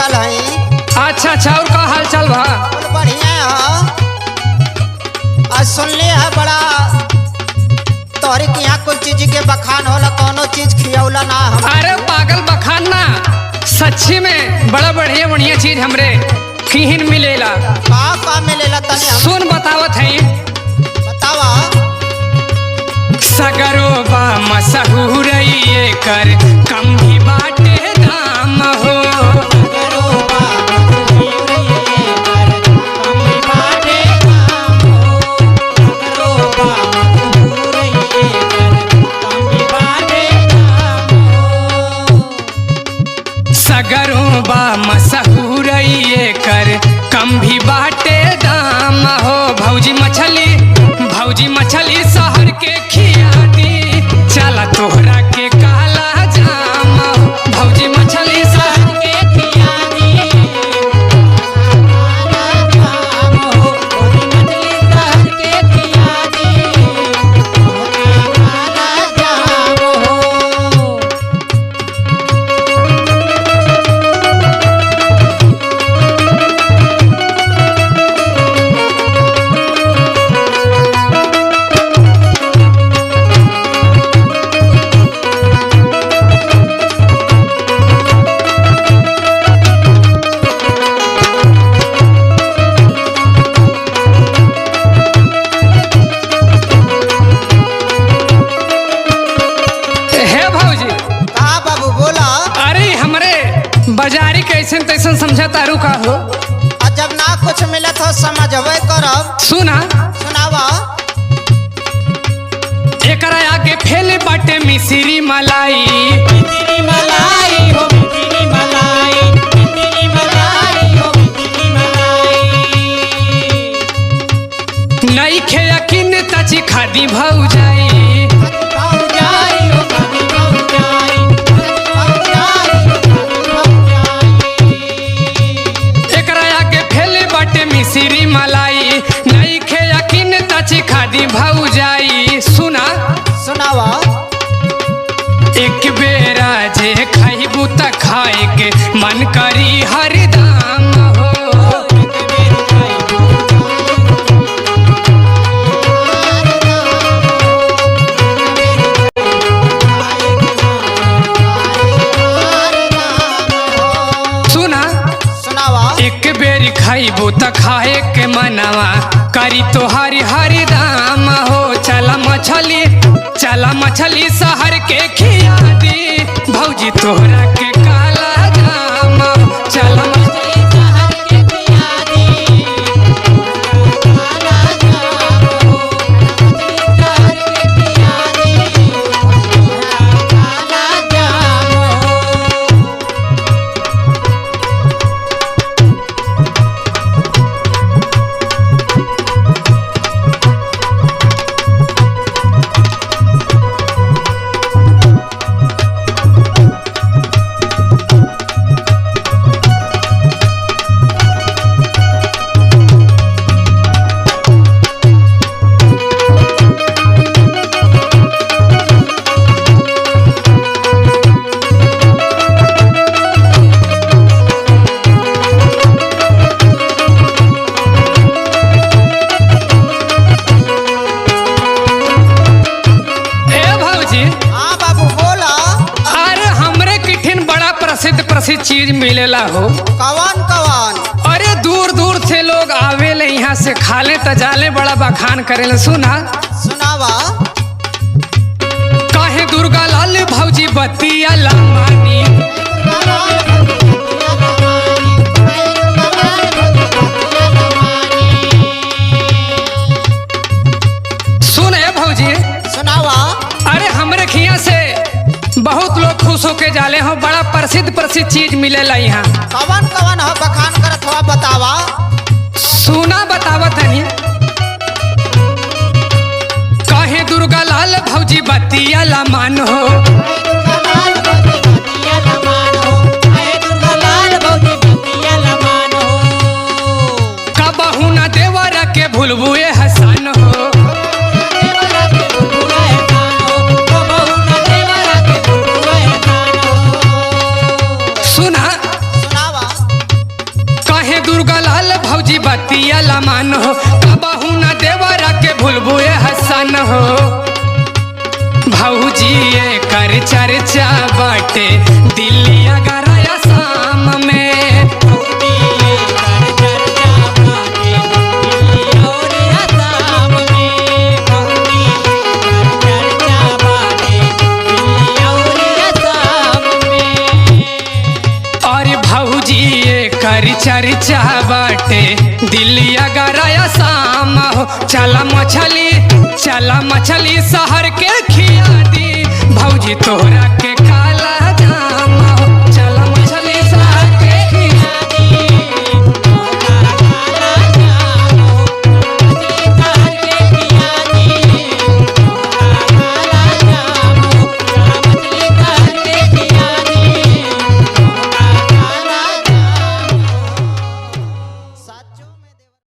बैठल हई। अच्छा अच्छा, और का हाल चाल बा? बढ़िया है। आज सुनले है बड़ा तोहरे के यहाँ कुछ चीज के बखान होला, कोनो चीज खियौला ना हम। अरे पागल बखान ना, सच्ची में बड़ा बढ़िया बढ़िया चीज हमरे किहिन मिलेला। का मिलेला तनी हम सुन बतावत है। बतावा। सगरो बा मशहूर ये कर कम भी बाटे दाम हो। सगरो बा मशहूर ये कर कम भी बाटे दाम हो। भौजी मछली शहर के खियादी, चला तोहरा के काला जाम हो। भौजी मछली शहर के खियादी, भौजी मछली शहर के खियादी, काला जाम हो। बाजारी कैसे तैसन समझा तारू का हो। जब ना कुछ मिलत हो समझवे करब। सुना सुनावा। एकरा आगे फैले बाटे मिश्री मलाई, मिश्री मलाई हो, मिश्री मलाई, मिश्री मलाई हो, मिश्री मलाई। नई खे यकीन तची खादी भौजाई, भौजाई हो, खादी भौजाई, मिश्री मलाई, नई खे यकीन तची खादी भौजाई। सुना सुनावा। एक बेरा जे खाइबू त खाए के मन करी हरदम हो। सुना सुनावा। एक बेरी खाइबू त खाए के मनवा करी तो हरी हरी दाम हो। चला मछली शहर के खियादी, भौजी तोहरा के काला जाम। चला मछली शहर के खियादी, काला जाम हो। शहर के खियादी, काला जाम हो। प्रसिद्ध चीज मिलेला हो। कवन कवन? अरे दूर दूर से लोग आवेले यहाँ से खाले त जाले बड़ा बखान करेले। सुना सुनावा। काहे दुर्गा लाल भौजी बतिया लामानी, सुन है भौजी। सुनावा। अरे हमरे खिया से बहुत लोग खुश होके जाले हो। बड़ा प्रसिद्ध चीज मिलेला यहाँ। कवन कवन हो बखान करत हो, बतावा। सुना बतावा तनी। काहे दुर्गा लाल भौजी बतिया लामान हो। कबहू न देवरा के भूलबुए हसन हो। बतिया लमान हो कबहू न देवरा के भूलबुए हसन हो भौजी कर चर्चा बाटे दिल्ली अगरा शाम में कर चर्चा बाटे दिल्ली अगरा शाम हो चला मछली शहर के खिया दी भौजी तोहरा के